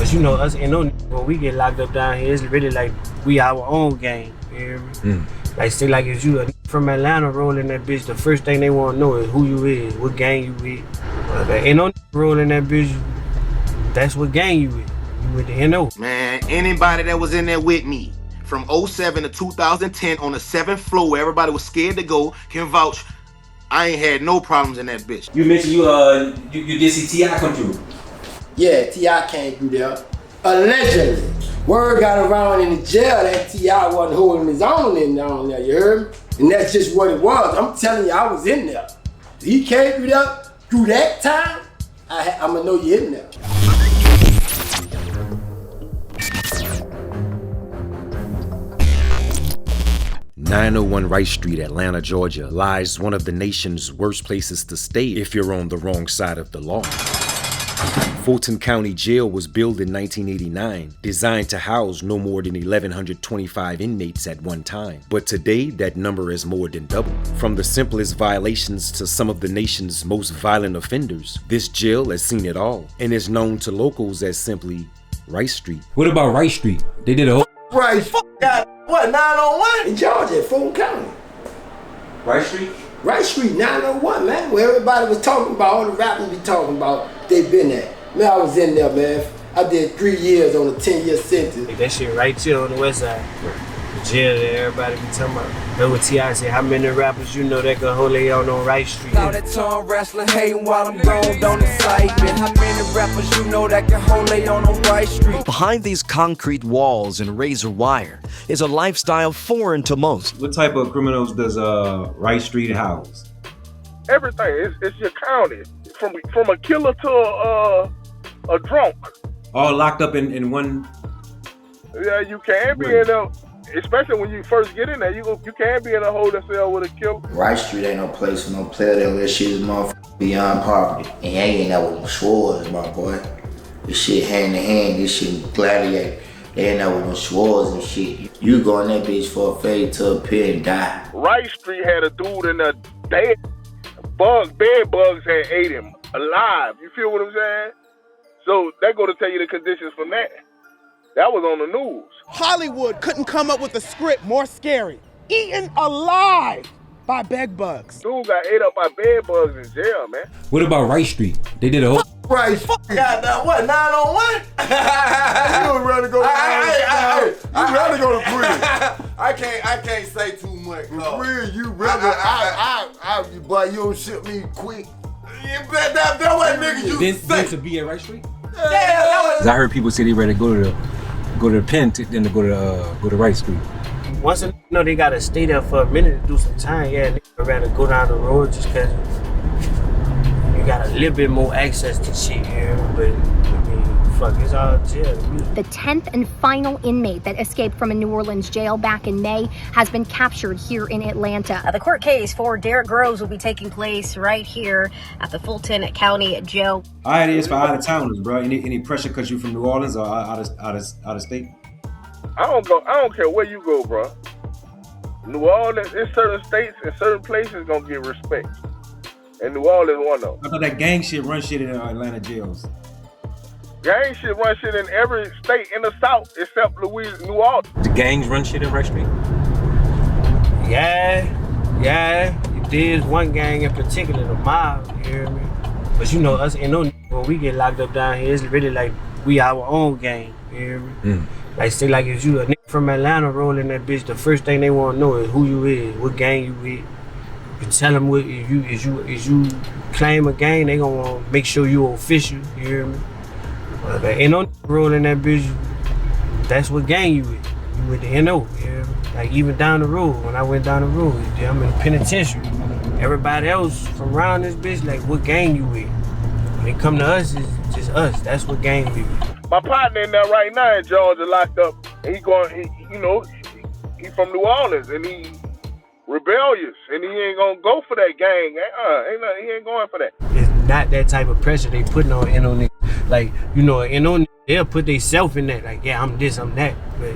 But you know, us NO, when we get locked up down here, it's really like we our own gang. You hear me? Like, say like if you a from Atlanta rolling that bitch, the first thing they want to know is who you is, what gang you with. But ain't no rolling that bitch, that's what gang you with. You with the NO. Man, anybody that was in there with me from 07 to 2010 on the 7th floor where everybody was scared to go can vouch. I ain't had no problems in that bitch. You mentioned you did see T.I. come through. Yeah, T.I. came through there. Allegedly. Word got around in the jail that T.I. wasn't holding his own in down there, you heard me? And that's just what it was. I'm telling you, I was in there. He came through there, through that time, I'ma know you're in there. "901 Rice Street, Atlanta, Georgia, lies one of the nation's worst places to stay if you're on the wrong side of the law. Fulton County Jail was built in 1989, designed to house no more than 1,125 inmates at one time. But today, that number is more than double. From the simplest violations to some of the nation's most violent offenders, this jail has seen it all and is known to locals as simply Rice Street." What about Rice Street? They did a whole Rice, got what, 901? In Georgia, Fulton County. Rice Street? Rice Street, 901, man, where everybody was talking about, all the rappers be talking about, they been at. Man, I was in there, man. I did 3 years on a 10-year sentence. Like that shit right here on the west side. The jail that everybody be talking about. That's what T.I. said, how many rappers you know that can hold their own on Rice Street? Now that tongue wrestling, hating while I'm gone, don't excite me. How many rappers you know that can hold their own on Rice Street? Behind these concrete walls and razor wire is a lifestyle foreign to most. What type of criminals does Rice Street house? Everything. It's your county. From a killer to a drunk. All locked up in one. Yeah, you can be in a, especially when you first get in there, you can be in a holding cell with a killer. Rice Street ain't no place for no player. That shit is motherfucking beyond poverty. And you ain't there with no swords, my boy. This shit hand to hand, this shit gladiator. They ain't there with no swords and shit. You go in that bitch for a fade to appear and die. Rice Street had a dude in there dead. Bed bugs had ate him alive. You feel what I'm saying? So that go to tell you the conditions from that. That was on the news. Hollywood couldn't come up with a script more scary. Eaten alive by bed bugs. Dude got ate up by bed bugs in jail, man. What about Rice Street? They did a whole. Rice, goddamn, what, 901? You ready to go to prison? You ready to go to prison? I can't say too much. No. Real, you ready? Boy, you don't ship me quick. That what nigga you say. To be at Rice Street? Yeah, that was. I heard people say they ready to go to the pen then to go to Rice Street. Once you know they gotta stay there for a minute to do some time, yeah, they rather go down the road just cause you got a little bit more access to shit here, but I mean, fuck, it's all jail. The 10th and final inmate that escaped from a New Orleans jail back in May has been captured here in Atlanta. The court case for Derrick Groves will be taking place right here at the Fulton County Jail. All right, it is for out of towners, bro. Any pressure because you from New Orleans or out of state? I don't care where you go, bro. New Orleans, in certain states and certain places gonna get respect. And New Orleans one of them. I thought that gang shit run shit in Atlanta jails. Gang shit run shit in every state in the South except New Orleans. The gangs run shit in Rice Street? Yeah. There's one gang in particular, the mob, you hear me? But you know, us NO, when we get locked up down here, it's really like we our own gang, you hear me? Like, say like if you a nigga from Atlanta rolling that bitch, the first thing they want to know is who you is, what gang you with. You tell them what, if you claim a gang, they gonna want to make sure you official, you hear me? But ain't no rolling that bitch, that's what gang you with. You with the NO, you hear me? Like even down the road, when I went down the road, I'm in the penitentiary. Everybody else from around this bitch, like what gang you with? When they come to us, it's just us, that's what gang we with. My partner in there right now in Georgia locked up, and he from New Orleans, and he rebellious, and he ain't gonna go for that gang. He ain't going for that. It's not that type of pressure they putting on NO niggas. Like, you know, NO they'll put themselves in that. Like, yeah, I'm this, I'm that. But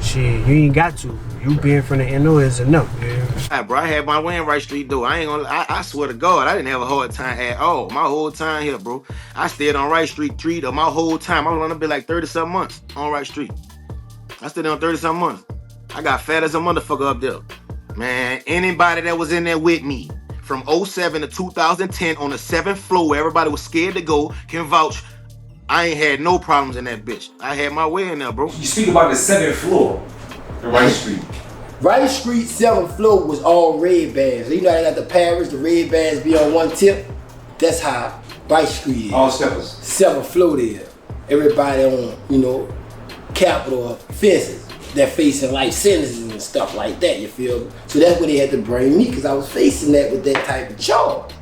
shit, you ain't got to. You being from the NO is enough, yeah. Bro, I had my way in Wright Street, though. I ain't gonna, I swear to God, I didn't have a hard time at all. My whole time here, bro. I stayed on Wright Street 3 to my whole time. I was gonna be like 30-something months on Wright Street. I stayed there on 30-something months. I got fat as a motherfucker up there. Man, anybody that was in there with me from 07 to 2010 on the 7th floor where everybody was scared to go can vouch. I ain't had no problems in that bitch. I had my way in there, bro. You speak about the 7th floor in Wright Street. Wright Street 7th floor was all red bands. You know they got the Paris, the red bands be on one tip. That's how Wright Street is. All steppers. 7th floor there. Everybody on, you know, capital offenses that facing life sentences and stuff like that, you feel me? So that's where they had to bring me, because I was facing that with that type of charge.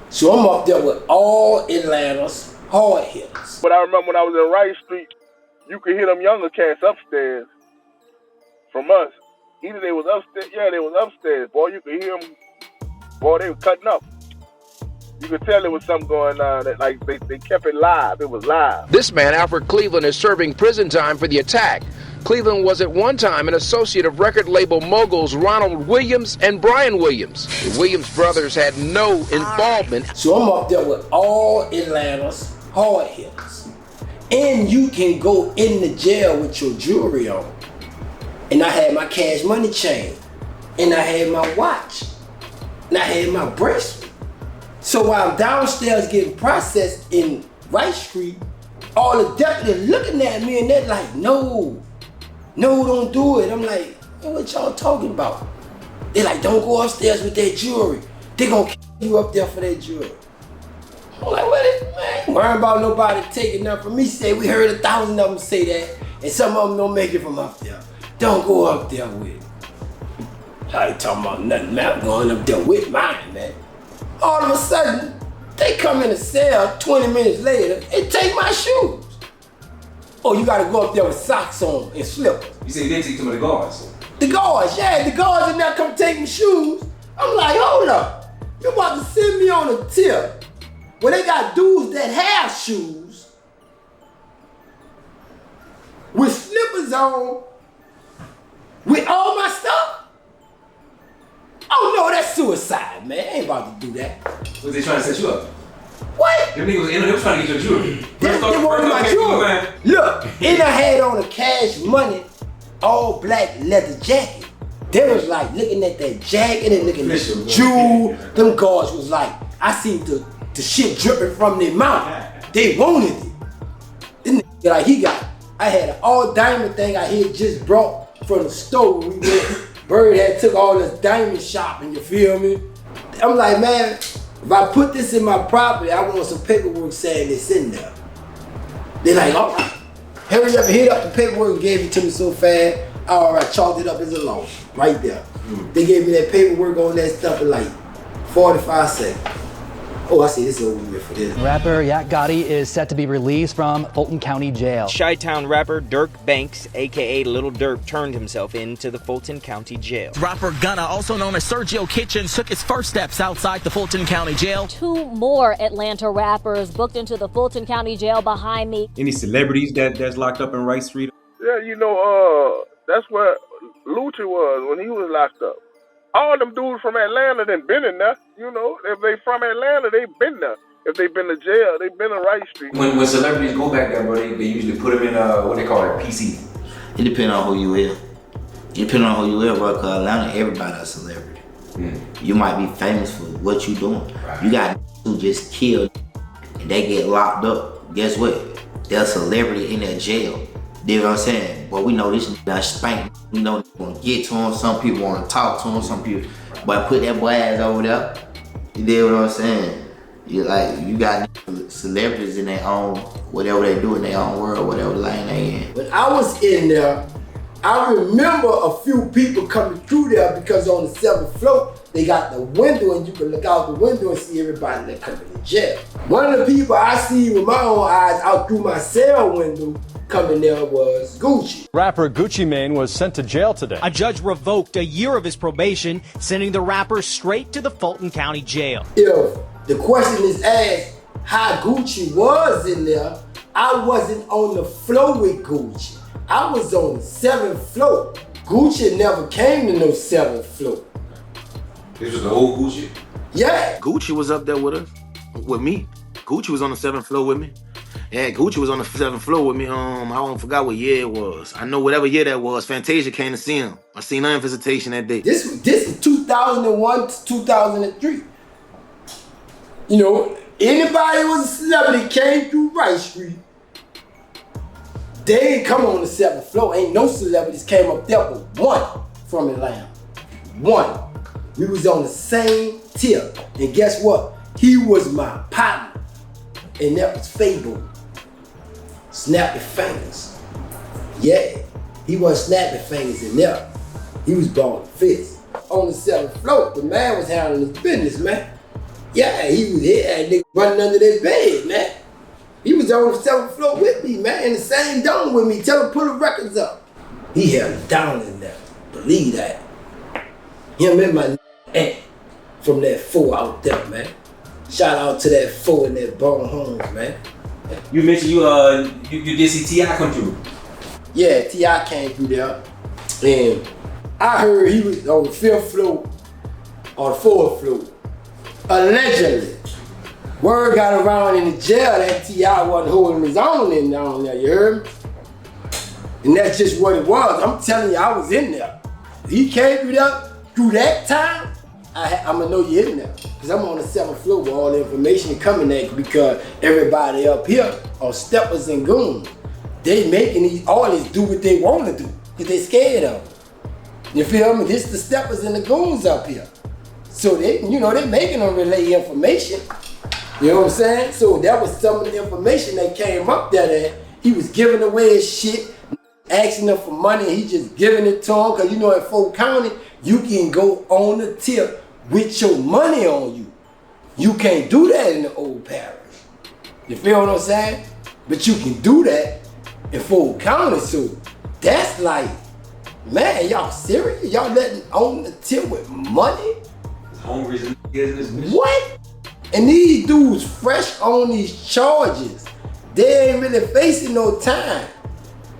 So I'm up there with all Atlanta's hard hitters. But I remember when I was in Wright Street, you could hear them younger cats upstairs from us. Either they was upstairs, yeah, they was upstairs. Boy, you could hear them, boy, they were cutting up. You could tell there was something going on, that like they kept it live, it was live. This man, Alfred Cleveland, is serving prison time for the attack. Cleveland was at one time an associate of record label moguls Ronald Williams and Brian Williams. The Williams brothers had no involvement. So I'm up there with all Atlanta's hard hitters. And you can go in the jail with your jewelry on. And I had my cash money chain. And I had my watch. And I had my bracelet. So while I'm downstairs getting processed in Wright Street, all the deputies looking at me and they're like, no, don't do it. I'm like, what y'all talking about? They're like, don't go upstairs with that jewelry. They gonna kill you up there for that jewelry. I'm like, what? Man, ain't worrying about nobody taking nothing from me. Say, we heard 1,000 of them say that, and some of them don't make it from up there. Don't go up there with it. I ain't talking about nothing, man. I'm going up there with mine, man. All of a sudden, they come in the cell 20 minutes later and take my shoes. Oh, you gotta go up there with socks on and slippers. You say you didn't take some of the guards? The guards, yeah, the guards in there come take my shoes. I'm like, hold up. You about to send me on a tip where they got dudes that have shoes with slippers on with all my stuff? Oh no, that's suicide, man. I ain't about to do that. Was they trying to set you up? What? Them niggas they was trying to get your jewelry. They wanted my jewelry. Look, and I had on a Cash Money all black leather jacket. They was like looking at that jacket and looking at the jewel. Them guards was like, I seen the shit dripping from their mouth. They wanted it. Then like I had an all diamond thing I had just brought from the store when we went. Bird had took all this diamond shopping, you feel me? I'm like, man, if I put this in my property, I want some paperwork saying it's in there. They're like, all right. Hurry up and hit up the paperwork and gave it to me so fast. All right, chalked it up as a loan, right there. They gave me that paperwork on that stuff in like 45 seconds. Oh, I see, this is over with for this. Rapper Yak Gotti is set to be released from Fulton County Jail. Chi-Town rapper Dirk Banks, a.k.a. Little Dirk, turned himself into the Fulton County Jail. Rapper Gunna, also known as Sergio Kitchens, took his first steps outside the Fulton County Jail. 2 more Atlanta rappers booked into the Fulton County Jail behind me. Any celebrities that's locked up in Wright Street? Yeah, you know, that's where Lucci was when he was locked up. All them dudes from Atlanta done been in there. You know, if they from Atlanta, they been there. If they been to jail, they been in Wright Street. When celebrities go back there, bro, they usually put them in what they call it, PC. It depends on who you is. It depends on who you is, bro, because Atlanta, everybody a celebrity. You might be famous for what you doing. Right. You got who just killed and they get locked up. Guess what? They're a celebrity in that jail. You know what I'm saying? But we know this nigga spanked. We know they want to get to him. Some people want to talk to him. Some people, but put that boy ass over there. You know what I'm saying? You got celebrities in their own, whatever they do in their own world, whatever lane they in. When I was in there, I remember a few people coming through there because on the 7th floor, they got the window and you can look out the window and see everybody that coming to jail. One of the people I see with my own eyes out through my cell window coming there was Gucci. Rapper Gucci Mane was sent to jail today. A judge revoked a year of his probation, sending the rapper straight to the Fulton County Jail. If the question is asked how Gucci was in there, I will I wasn't on the floor with Gucci. I was on the 7th floor. Gucci never came to no 7th floor. This was the old Gucci? Yeah. Gucci was up there with us, with me. Gucci was on the 7th floor with me. Yeah, Gucci was on the 7th floor with me. I don't forgot what year it was. I know whatever year that was. Fantasia came to see him. I seen her in visitation that day. This is 2001 to 2003. You know, anybody who was a celebrity came through Wright Street. They ain't come on the 7th floor. Ain't no celebrities came up there but one from Atlanta. One. We was on the same tier. And guess what? He was my partner. And that was Fable. Snappy fingers. Yeah. He wasn't snapping fingers in there. He was balling fists. On the 7th floor, the man was handling his business, man. Yeah, he was here, that nigga running under that bed, man. He was on the 7th floor with me, man, in the same dome with me. Tell him pull the records up. He held it down in there. Believe that. Him and my aunt from that 4 out there, man. Shout out to that 4 in that Bone Homes, man. You mentioned you did see T.I. come through. Yeah, T.I. came through there. And I heard he was on the 5th floor or the 4th floor. Allegedly. Word got around in the jail that T.I. wasn't holding his own in down there, you heard me? And that's just what it was. I'm telling you, I was in there. He came through that time, I'm gonna know you're in there. Because I'm on the 7th floor where all the information coming at because everybody up here are steppers and goons. They making these artists do what they want to do because they scared of them. You feel me? This the steppers and the goons up here. So they, you know, they making them relay information. You know what I'm saying? So that was some of the information that came up there that he was giving away his shit, asking them for money, and he just giving it to them. Because you know at Fulton County, you can go on the tip with your money on you. You can't do that in the old parish. You feel what I'm saying? But you can do that in Fulton County. So that's like, man, y'all serious? Y'all letting on the tip with money? Hungry business. What? And these dudes fresh on these charges. They ain't really facing no time.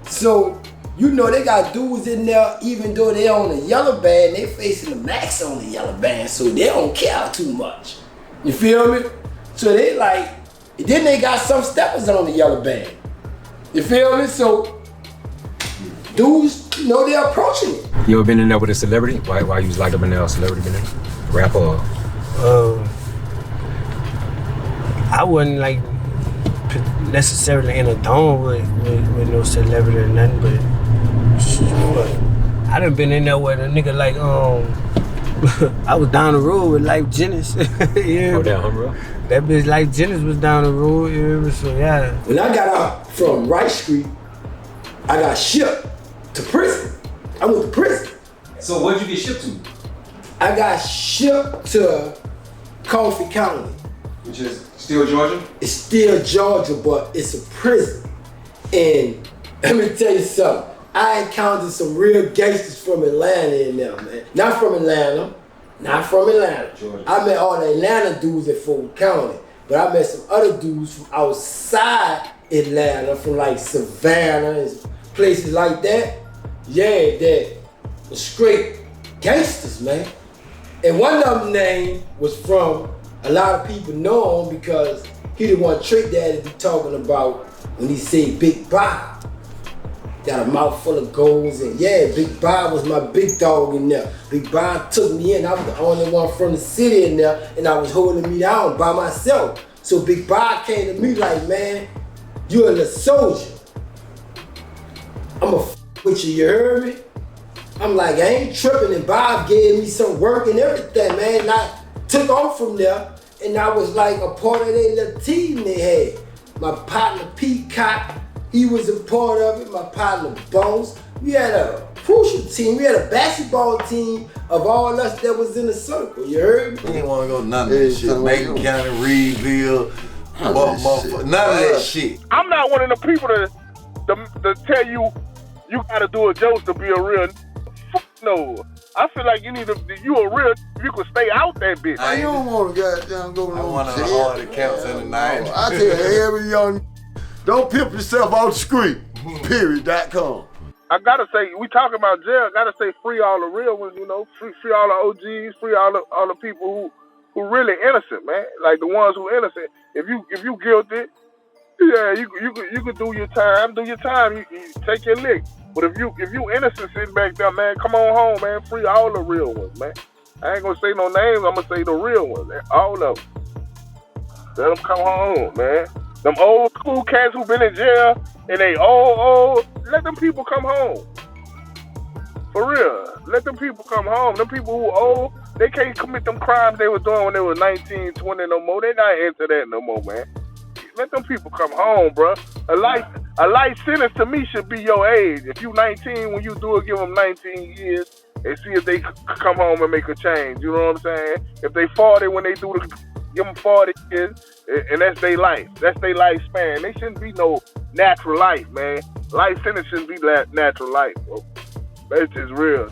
So, you know, they got dudes in there, even though they on the yellow band, they facing the max on the yellow band, so they don't care too much. You feel me? So they like, then they got some steppers on the yellow band. You feel me? So, dudes, you know, they're approaching it. You ever been in there with a celebrity? Why you was locked up in there? A celebrity been there? Rapper or? I wasn't like necessarily in a dome with no celebrity or nothing, but I done been in there with a nigga like I was down the road with Life Jennings. Yeah. Oh, down bro. That bitch Life Jennings was down the road, you know, so yeah. When I got out from Wright Street, I got shipped to prison. I went to prison. So where'd you get shipped to? I got shipped to Coffee County. Which is still Georgia? It's still Georgia, but it's a prison. And let me tell you something. I encountered some real gangsters from Atlanta in there, man. Not from Atlanta. Georgia. I met all the Atlanta dudes at Fulton County. But I met some other dudes from outside Atlanta, from like Savannah and places like that. Yeah, that was straight gangsters, man. And one of them name was from, a lot of people know him because he the one Trick Daddy be talking about when he say Big Bob. Got a mouth full of goals, and yeah, Big Bob was my big dog in there. Big Bob took me in. I was the only one from the city in there, and I was holding me down by myself. So Big Bob came to me like, man, you're a little soldier. I'ma f with you, you heard me? I'm like, I ain't tripping, and Bob gave me some work and everything, man. And I took off from there, and I was like a part of their little team they had. My partner Peacock, he was a part of it. My partner Bones. We had a crucial team. We had a basketball team of all us that was in the circle. You heard me? We didn't want to go none of that shit. Macon County, Reedville, none of that shit. I'm not one of the people to tell you you gotta do a joke to be a real. No, I feel like you a real. You could stay out that bitch. You don't want to goddamn go to no jail. I want to hard accounts in the night. I tell every young Don't pimp yourself off the street. Period.com. I gotta say, we talking about jail. I gotta say, free all the real ones. You know, free all the OGs, free all the people who really innocent, man. Like the ones who innocent. If you guilty, yeah, you could do your time. You take your lick. But if you innocent sitting back there, man, come on home, man. Free all the real ones, man. I ain't gonna say no names. I'm gonna say the real ones, man. All of them. Let them come home, man. Them old school cats who been in jail and they old. Let them people come home. For real. Let them people come home. Them people who old, they can't commit them crimes they was doing when they was 19, 20 no more. They not into that no more, man. Let them people come home, bro. A life sentence to me should be your age. If you 19, when you do it, give them 19 years and see if they come home and make a change. You know what I'm saying? If they 40 when they do the, give them 40 years, and that's their life. That's their lifespan. They shouldn't be no natural life, man. Life sentence shouldn't be natural life, bro. That's just real.